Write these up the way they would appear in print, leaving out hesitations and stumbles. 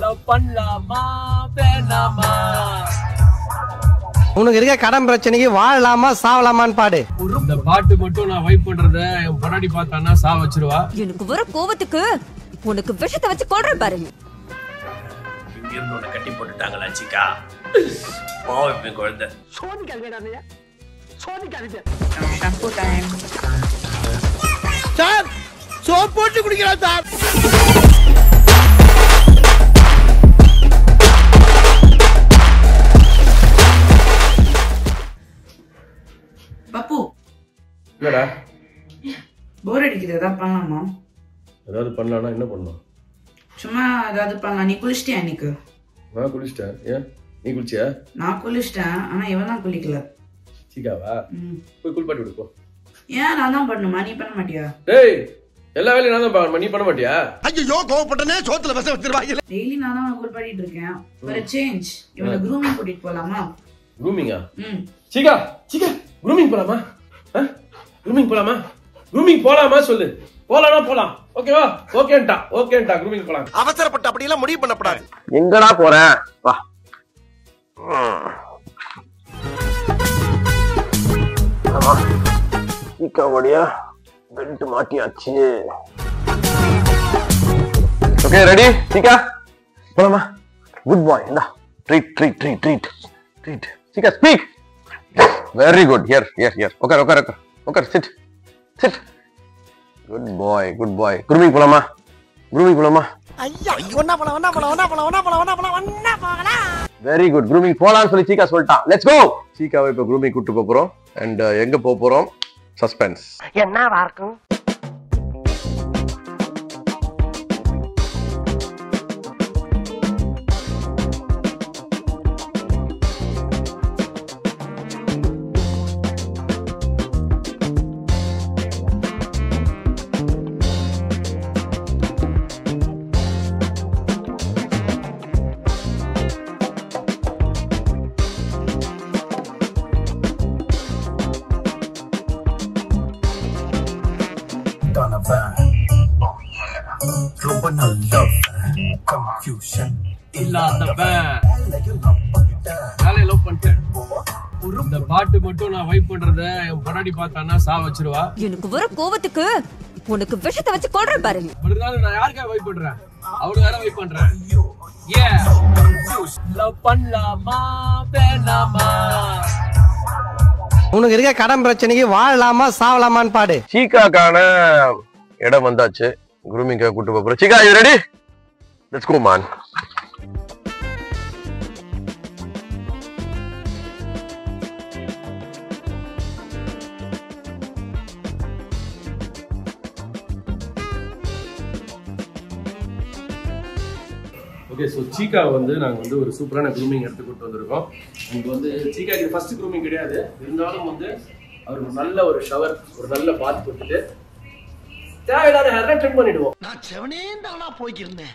Love பண்ணலாமா வேணாமா? உனக்கு இருக்க கடன் பிரச்சனைக்கு வாழலாமா சாவலாமான்னு பாடு. இந்த பாட்டு மட்டும் நான் வைப் பண்றத என் பொண்டாட்டி பார்த்தானா சா வச்சிருவா. எனக்கு வர கோவத்துக்கு உனக்கு விஷத்தை வச்சு கொல்றேன் பாரு. இங்க இருந்து உன்னை கட்டி போட்டுட்டாங்களா சிக்கா? பாவம் என் குழந்தை. Shampoo time. சார் சோப் போட்டு குடிக்கலாம் சார். பப்பு என்னடா போர் அடிக்குது, ஏதாவது பண்ணலாமா? ஏதாவது பண்ணலாம்னா என்ன பண்ணலாம்? சும்மா ஏதாவது பண்ணலாம். நீ குளிச்சிட்டியா இன்னைக்கு? நான் குளிச்சிட்டேன். ஏன் நீ குளிச்சியா? நான் குளிச்சிட்டேன், ஆனா இவன் தான் குளிக்கல. சிக்காவா? போய் குளிப்பாட்டி விடுப்போம். ஏன் நான் தான் பண்ணுமா, நீ பண்ண மாட்டியா? டேய் எல்லா வேலையும் நான் தான் பார்க்கணும், நீ பண்ண மாட்டியா? ஐயோ கோவப்பட்டனே சோத்துல விஷம் வச்சிருவாங்க. டெய்லி நான் தான் குளிப்பாட்டிட்டு இருக்கேன். ஒரு சேஞ்ச் இவனை க்ரூமிங் கூட்டிட்டு போலாமா? க்ரூமிங்கா? சிக்கா சிக்கா க்ரூமிங் போலாமா? க்ரூமிங் போலாமா? க்ரூமிங் போலாமா சொல்லு. போலாம்னா போலாம். ஓகேவா? ஓகேன்டா க்ரூமிங் போலாம். அவசரப்பட்டு அப்படி எல்லாம் முடிவு பண்ணப்படாது. எங்கடா போறேன்? வா. சிக்காவோடைய பெல்ட் மாட்டியாச்சு. ஓகே ரெடி சிக்கா? போலாமா? குட் பாய். இந்தா treat. Shikha speak. Very good. Here. உட்கார். சிட். குட் பாய். க்ரூமிங் போலாமா? ஐயா ஒண்ணா போலாம். Very good. க்ரூமிங் போலான்னு சொல்லி சீக்கா சொல்லிட்டான். Let's go. சீக்காவை இப்ப க்ரூமிங் கூட்டு போறோம். அண்ட் எங்க போறோம்? சஸ்பென்ஸ். என்னவா இருக்கும்? ரொம்ப நல்ல கன்ஃபியூஷன் இல்லாதவன் வேலையை லவ் பண்ணிட்டேன். இந்த பாட்டு மட்டும் நான் வைப் பண்றத என் பொண்டாட்டி பார்த்தானா சா வச்சிருவா. எனக்கு வர கோவத்துக்கு உனக்கு விஷத்தை வச்சு கொல்றேன் பாரு. அதனால நான் யாருக்கா வைப் பண்றேன்? அவளுக்கு வேற வைப் பண்றேன். லவ் பண்ணலாமா வேணாமா? உனக்கு இருக்க கடன் பிரச்சனைக்கு வாழலாமா சாவலாமான்னு பாடு. சீக்காக்கான இடம் வந்தாச்சு. க்ரூமிங்காக கூட்டு போறோம். சீக்கா you ready? Let's go man. Okay so சீக்கா வந்து நாங்கள் வந்து ஒரு சூப்பரான க்ரூமிங் எடுத்து கூட்டு வந்திருக்கோம். இங்கே வந்து சீக்காக்கு ஃபர்ஸ்ட் க்ரூமிங் கிடையாது, இருந்தாலும் வந்து அவருக்கு நல்ல ஒரு ஷவர், ஒரு நல்ல பாத் கொடுத்துட்டு தேவையில்லாத ஹேர் ட்ரிம் பண்ணிடுவோம். நான் செவனே தானா போய்க்கிருந்தேன்.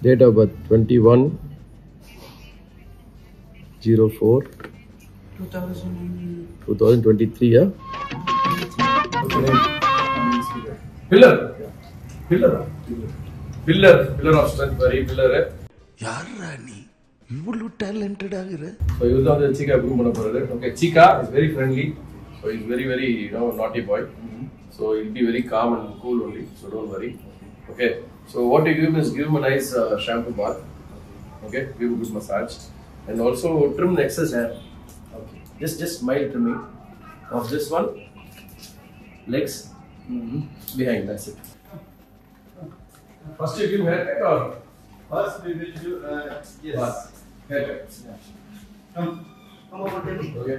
Date of birth 21/04/2023. Pillar of strength, very pillar. யாரா நீ இவ்வளவு டேலண்டட் ஆகுற? So you know the Chika groom பண்ண போறாரு. Okay, Chika is very friendly. So he's very naughty boy. So he'll be very calm and cool only. So don't worry. Okay. So what you give him is give him a nice shampoo bath. Okay, give him a good massage and also trim the excess hair. Okay. Just mild trimming of this one, legs, behind. That's it. First you give him haircut or? First we will do yes. Bath. Haircut. Yeah. Come on, baby. Okay.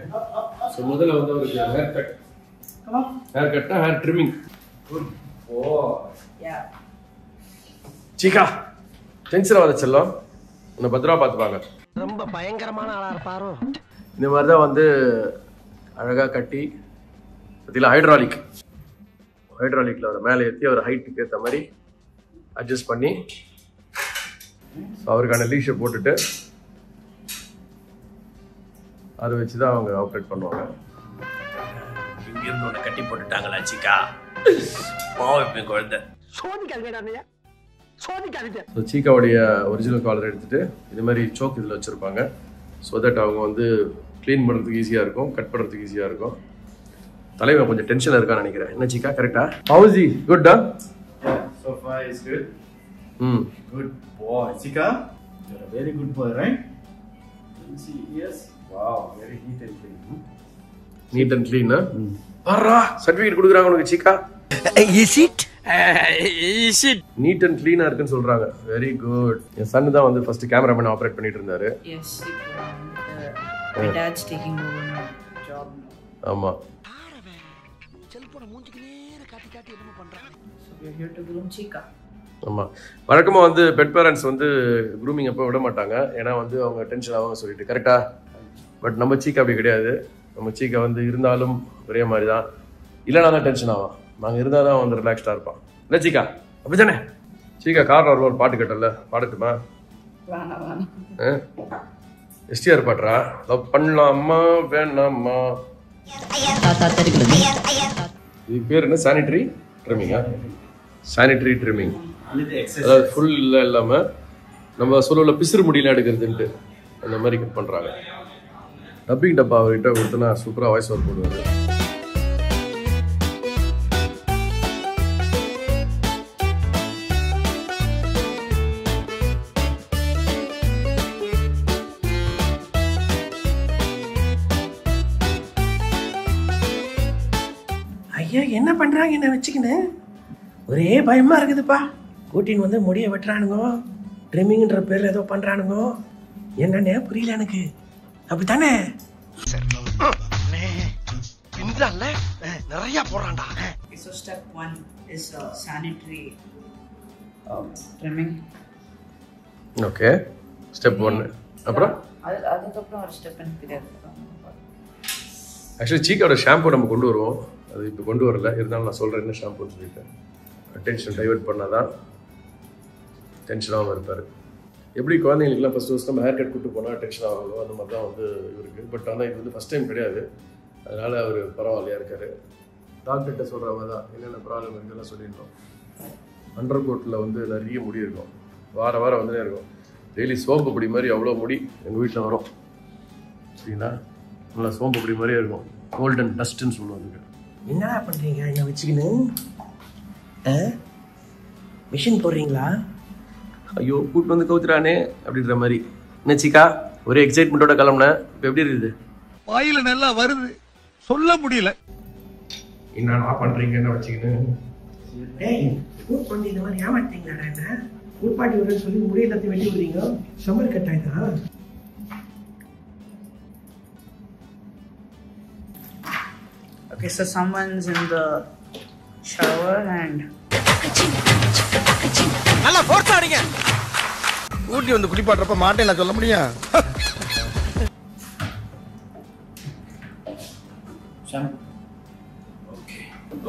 So முதல்ல வந்து ஒரு haircut. Come on. Haircut na hair trimming. Good. Oh. Yeah. Chika. Tension ஆகாத செல்லம். உன்னை பத்திரமா பார்த்துப்பாங்க. ரொம்ப பயங்கரமான ஆளா இருப்பாரோ. இந்த மாதிரி தான் வந்து அழகா கட்டி பத்தில ஹைட்ராலிக்ல அவரை மேலே ஏற்றி அவர் ஹைட்டுக்கு ஏற்ற மாதிரி அட்ஜஸ்ட் பண்ணி அவருக்கான லீஷை போட்டுட்டு அதை வச்சு தான் அவங்க ஆப்ரேட் பண்ணுவாங்க. இங்கிருந்து உன்னை கட்டி போட்டுட்டாங்களா சிக்கா? பாவம் என் குழந்தை. ஸோ சீக்காவுடைய ஒரிஜினல் காலர் எடுத்துட்டு இது மாதிரி சோக் இதில் வச்சுருப்பாங்க. ஸோ தட் அவங்க வந்து க்ளீன் பண்ணுறதுக்கு ஈஸியாக இருக்கும், கட் பண்ணுறதுக்கு ஈஸியாக இருக்கும். தலைவன் கொஞ்சம் டென்ஷனாக இருக்கான்னு நினைக்கிறேன். என்ன சீக்கா கரெக்டா? House Gutta? Yeah, so far it's good. Good boy. Chika, you're a very good boy, right? Let me see. Yes. Wow, very neat and clean. Neat and க்ளீனா? வர்றா சர்டிஃபிகேட் கொடுக்குறாங்க உனக்கு சீக்கா. இஸ் இட் நீட் அண்ட் க்ளீனாக இருக்குன்னு சொல்கிறாங்க. Very good. என் சன்னு தான் வந்து ஃபர்ஸ்ட் கேமராமேன் ஆப்ரேட் பண்ணிட்டு இருந்தாரு. Yes, my dad's taking over my job now. ஆமாம். செல்போனை மூஞ்சிக்கு நேரா காட்டி காட்டி என்னமோ பண்றாங்க. So we are here to groom Chika. ஆமாம். வழக்கமாக வந்து பெட் பேரண்ட்ஸ் வந்து க்ரூமிங் அப்போ விட மாட்டாங்க. ஏன்னா வந்து அவங்க டென்ஷன் ஆவாங்க சொல்லிட்டு கரெக்டா. பட் நம்ம சீக்கா அப்படி கிடையாது. நம்ம சீக்கா வந்து இருந்தாலும் ஒரே மாதிரி தான், இல்லைனா தான் டென்ஷன் ஆகும். நாங்கள் இருந்தால் தான் வந்து ரிலாக்ஸ்டாக இருப்பான். இல்லை சீக்கா அப்படி தானே? சீக்கா காரில் ஒரு பாட்டு கேட்டல, பாடட்டுமா? எஸ்டிஆர் பாடுறா. லவ் பண்ணலாமா வேணாமா? இதுக்கு பேர் என்ன? சானிட்டரி ட்ரிம்மிங்கா? Sanitary trimming. அதாவது ஃபுல் இல்லாமல் நம்ம சொல்ல பிசிறு முடியல எடுக்கிறதுன்ட்டு அந்த மாதிரி கட் பண்ணுறாங்க. டப்பிங் டப்பா அவர்கிட்ட கொடுத்தனா சூப்பராக வாய்ஸ் ஒர்க் போடுவார். ஐயா என்ன பண்றாங்க என்ன வச்சுக்கின்னு? ஒரே பயமா இருக்குதுப்பா. கூட்டின்னு வந்து முடிய வெட்டுறானுங்க, ட்ரிம்மிங்ன்ற பேர்ல ஏதோ பண்றானுங்க. என்னன்னே புரியல எனக்கு. அப்படித்தானே? நிறைய போறான்டா. So step 1 is sanitary trimming. Okay, step 1. அப்புறம் அதுக்கப்புறம் ஒரு ஸ்டெப் எனக்கு தெரியாது. ஆக்சுவலி சீக்காவோட ஷாம்பு நம்ம கொண்டு வருவோம். அது இப்போ கொண்டு வரல, இருந்தாலும் நான் சொல்கிறேன் என்ன ஷாம்புன்னு சொல்லிட்டேன். டென்ஷன் டைவெர்ட் பண்ணால் தான் டென்ஷனாகவும் இருப்பார். எப்படி குழந்தைங்களுக்குலாம் ஃபஸ்ட்டு நம்ம ஹேர் கட் கூப்பிட்டு போனால் டென்ஷன் ஆகும், அந்த மாதிரி தான் வந்து இவருக்கு. பட் ஆனால் இது வந்து ஃபஸ்ட் டைம் கிடையாது, அதனால் அவர் பரவாயில்லையா இருக்கார். டாக்டர்கிட்ட சொல்கிற மாதிரி தான் என்னென்ன ப்ராப்ளம் இருக்குதுலாம் சொல்லியிருந்தோம். அண்டர் கோட்டில் வந்து நிறைய முடி இருக்கும், வாரம் வந்துட்டே இருக்கும். டெய்லி சோம்பு பொடி மாதிரி அவ்வளோ முடி எங்கள் வீட்டில் வரும். சரிங்களா? நல்லா சோம்பு பொடி மாதிரியே இருக்கும். கோல்டன் டஸ்ட்டுன்னு சொல்லுவாங்க. என்னடா பண்றீங்க என்ன வச்சுக்கின்னு? மிஷின் போடுறீங்களா? ஐயோ கூட்டு வந்து கவுத்துறானே அப்படின்ற மாதிரி. என்ன சீக்கா ஒரே எக்ஸைட்மெண்ட்டோட கிளம்புனேன். இப்போ எப்படி இருக்குது? வாயில நல்லா வருது, சொல்ல முடியல. என்னடா பண்றீங்க என்ன வச்சுக்கின்னு? டேய் ஊர் பண்ணி இந்த மாதிரி ஏமாட்டீங்களாடா? என்ன ஊர்பாட்டி வரேன்னு சொல்லி முடி எல்லாத்தையும் வெட்டி விடுறீங்க. சம்மர் கட் ஆயிட்டா? Okay, so someone's in the shower and நல்லா ஃபோர்ஸ் ஆடுங்க. ஊட்டி வந்து குளிப்பாட்டுறப்ப மாட்டேன் நான் சொல்ல முடியும்.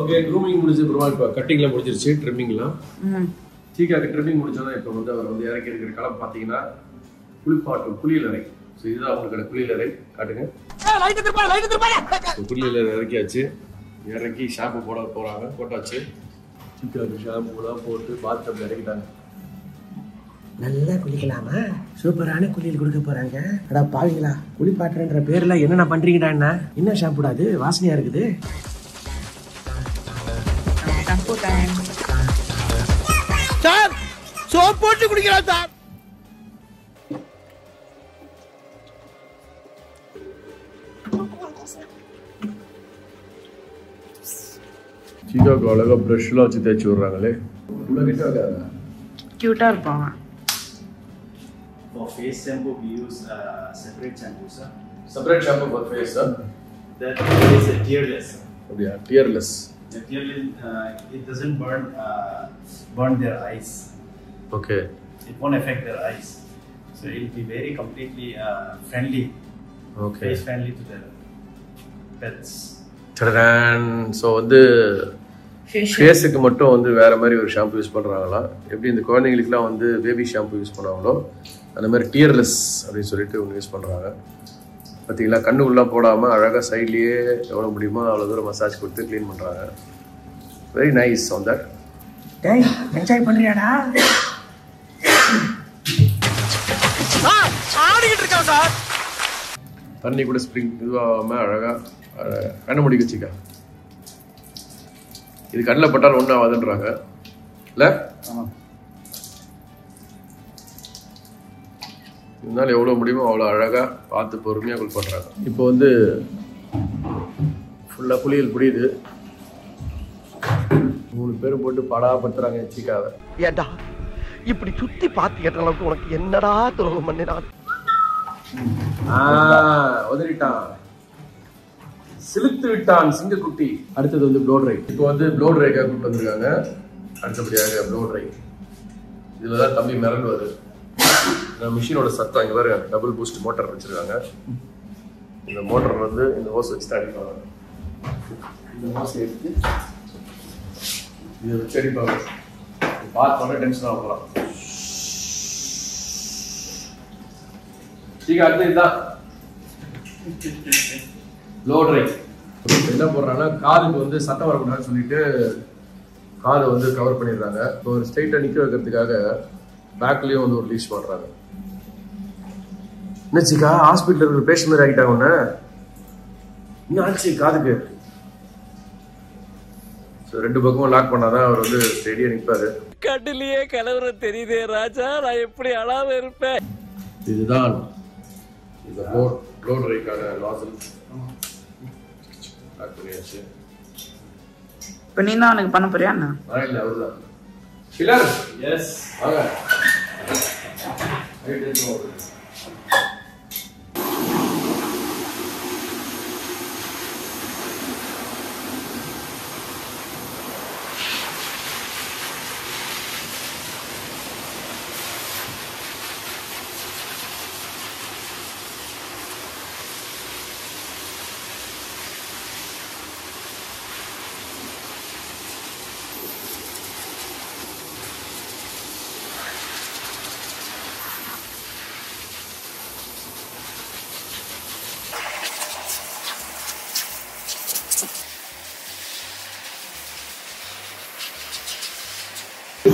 ஓகே, க்ரூமிங் முடிஞ்சு அப்புறமா இப்போ கட்டிங்லாம் முடிஞ்சிருச்சு, ட்ரிம்மிங்லாம். சீக்காக்கு ட்ரிம்மிங் முடிச்சோன்னா இப்போ வந்து அவர் வந்து இறக்கி இருக்கிற களம் பார்த்தீங்கன்னா குளிப்பாட்டும் குளியலறை. ஸோ இதுதான் அவங்களுக்கான குளியலறை. காட்டுங்க. குளியலறை இறக்கியாச்சு. இறக்கி ஷாம்பு போட போகிறாங்க. போட்டாச்சு. சீக்காக்கு ஷாம்புலாம் போட்டு பாத்டப்ல இறக்கிட்டாங்க. நல்லா குளிக்கலாமா? சூப்பரான குளியல் கொடுக்க போறாங்க. அடா பாவீங்களா, குளிப்பாட்டுறன்ற பேர்ல என்னென்ன பண்றீங்கடா? என்ன ஷாம்புடா அது? வாசனையா இருக்குது. shampoo time. சார் சோப் போட்டு குடிக்கலாம் சார். சீக்காக்கு அழகாக ப்ரஷ்லாம் வச்சு தேய்ச்சி விட்றாங்களே. Cute-ஆ இருப்பாங்க. For face shampoo, we use separate shampoo, sir. Separate shampoo for face. That is a tearless. அப்படியா? Tearless. The tearless, it doesn't burn their eyes. Okay. It won't affect their eyes. So it will be very completely friendly. Okay. Face friendly to their pets. So வந்து ஃபேஸுக்கு மட்டும் வந்து வேறு மாதிரி ஒரு shampoo use பண்ணுறாங்களா? எப்படி இந்த குழந்தைங்களுக்குலாம் வந்து பேபி ஷாம்பு யூஸ் பண்ணாங்களோ அந்த மாதிரி டியர்லெஸ் அப்படின்னு சொல்லிட்டு ஒன்று யூஸ் பண்ணுறாங்க. பார்த்தீங்களா? கண்ணுக்குள்ளே போடாமல் அழகாக சைட்லேயே எவ்வளோ முடியுமோ அவ்வளோ தூரம் மசாஜ் கொடுத்து க்ளீன் பண்ணுறாங்க. Very nice on that. டேய் என்ஜாய் பண்றியாடா? தண்ணி கூட ஸ்ப்ரிங் இதுவாகாம அழகா கண்ண முடிக்க சீக்கா. இது கண்ணில் பட்டால் ஒன்றும் ஆகாதுன்றாங்க இல்லை? இருந்தாலும் எவ்வளோ முடியுமோ அவ்வளோ அழகாக பார்த்து பொறுமையாக குளிப்பாட்டுறாங்க. இப்போ வந்து ஃபுல்லாக குளியல் புரியுது. 3 பேரும் போட்டு படாப்படுத்துறாங்க சீக்காவை. ஏண்டா இப்படி சுத்தி பார்த்து கேட்ட அளவுக்கு உனக்கு என்னடா துரோகம் பண்ணினான்? உதறிட்டான், சிலுத்து விட்டான் சிங்கக்குட்டி. அடுத்தது வந்து ப்ளோ ட்ரை. இப்போ வந்து ப்ளோ ட்ரைக்காக கூப்பிட்டு வந்திருக்காங்க. அடுத்தபடியாக ப்ளோ ட்ரை. இதில் தான் தம்பி மிரண்டுவாரு. மிஷினோட சத்தம் இங்கே வேறு டபுள் பூஸ்ட் மோட்டர் வச்சுருக்காங்க. இந்த மோட்டர் வந்து இந்த ஹோஸ் வச்சு தான் அடிப்பாங்க. இந்த ஹோஸை எடுத்து இதை வச்சு அடிப்பாங்க. பார்த்தோன்னே டென்ஷன் ஆக போகலாம். சீக்கிரம் அடுத்து இதுதான் ப்ளோ ட்ரை. என்ன போடுறாங்கன்னா காதுக்கு வந்து சத்தம் வரக்கூடாதுன்னு சொல்லிட்டு காதை வந்து கவர் பண்ணிடுறாங்க. இப்போ ஒரு ஸ்ட்ரைட்டாக நிற்க வைக்கிறதுக்காக பேக்லேயும் வந்து ஒரு லீஷ் பண்ணுறாங்க. என்ன சீக்கா ஹாஸ்பிட்டலில் இருக்கிற பேஷண்ட் மாதிரி ஆகிட்டாங்க ஒன்று? இன்னும் ஆச்சு காதுக்கு. ஸோ 2 பக்கமும் லாக் பண்ணாதான் அவர் வந்து ஸ்டெடியாக நிற்பாரு. கட்டிலேயே கலவரம் தெரியுதே ராஜா, நான் எப்படி அழாம இருப்பேன். இதுதான் இந்த ப்ளோ ட்ரைக்கான நாசல். லாக் பண்ணியாச்சு. இப்போ நீ தான் எனக்கு பண்ண போறியா? நான் இல்லை, அவர் தான். கிளர். எஸ் வாங்க.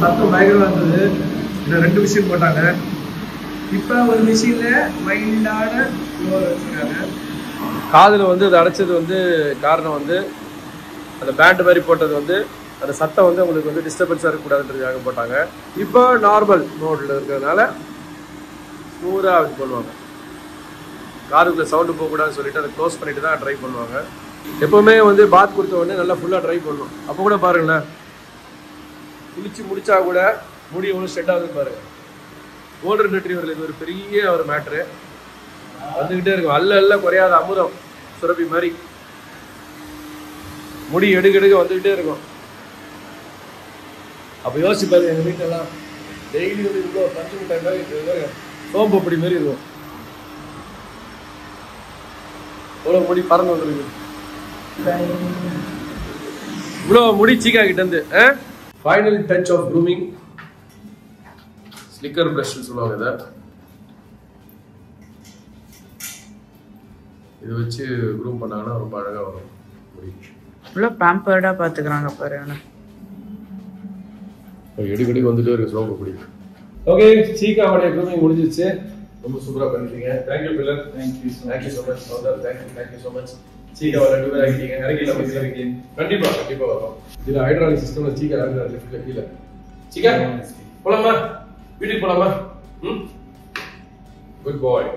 சத்தம் பயங்கரமா இருந்தது. இன்னும் 2 மிஷின் போட்டாங்க. இப்போ ஒரு மிஷின்ல மைல்டான ஃப்ளோர் வச்சுருக்காங்க. காதில் வந்து அது அடைச்சது வந்து காரணம் வந்து அந்த பேண்ட் மாதிரி போட்டது வந்து அந்த சத்தம் வந்து உங்களுக்கு வந்து டிஸ்டர்பன்ஸாக இருக்கக்கூடாதுன்றதுக்காக போட்டாங்க. இப்போ நார்மல் மோடில் இருக்கிறதுனால ஸ்மூத்தாக அது பண்ணுவாங்க. காதுக்குள்ளே சவுண்டு போகக்கூடாதுன்னு சொல்லிட்டு அதை க்ளோஸ் பண்ணிட்டு தான் ட்ரை பண்ணுவாங்க. எப்போவுமே வந்து பாத் கொடுத்த உடனே நல்லா ஃபுல்லாக ட்ரை பண்ணணும். அப்போ கூட பாருங்களேன், குளிச்சு முடிச்சா கூட முடி எவ்வளோ ஸ்ட்ரெட் ஆகுதுன்னு பாருங்க. கோல்டன் ரெட்ரீவரில் இது ஒரு பெரிய ஒரு மேட்ரு. வந்துக்கிட்டே இருக்கும். அல்ல குறையாத அமுதம் சுரபி மாதிரி முடி எடுக்க வந்துக்கிட்டே இருக்கும். அப்போ யோசிச்சு பாருங்க, எங்கள் வீட்டெல்லாம் டெய்லி வந்து இவ்வளோ பஞ்சு மிட்டாய் மாதிரி சோம்பு அப்படி மாரி இருக்கும். இவ்வளோ முடி பறந்து வந்துருக்கு. இவ்வளோ முடி சீக்கா கிட்ட இருந்து. Final touch of grooming. Slicker ப்ரஷ்னு சொல்லுவாங்க இதை. இதை வச்சு க்ரூம் பண்ணாங்கன்னா ரொம்ப அழகாக வரும் முடி. இவ்வளோ பேம்பர்டாக பார்த்துக்கிறாங்க பாரு. எடுக்கடி வந்துட்டே இருக்கு சோம்பு முடி. ஓகே, சீக்காவுடைய க்ரூமிங் முடிஞ்சிச்சு. ரொம்ப சூப்பராக பண்ணிட்டீங்க. Thank you pillar. Thank you so much Soundar. Thank you so much. சீக்காவை 2 பேர் ஆகிட்டீங்க. இறங்கில கண்டிப்பாக வரும். இதில் ஹைட்ராலிக் சிஸ்டம்ல சீக்கா இறங்குற லிஃப்ட்ல கீழே. சீக்கா போலாமா? வீட்டுக்கு போலாமா? குட் பாய்.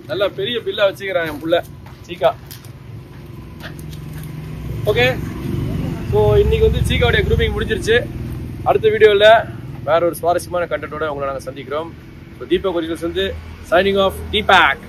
நல்ல பெரிய பில்லா வச்சுக்கிறான் என் புள்ள சீக்கா. ஓகே, ஸோ இன்னைக்கு வந்து சீக்காவுடைய க்ரூமிங் முடிஞ்சிருச்சு. அடுத்த வீடியோவில் வேற ஒரு சுவாரஸ்யமான கண்டென்ட்டோட உங்களை நாங்கள் சந்திக்கிறோம். ஸோ தீபக் ஒரிஜினல்ஸ் வந்து சைனிங் ஆஃப். தீபக்.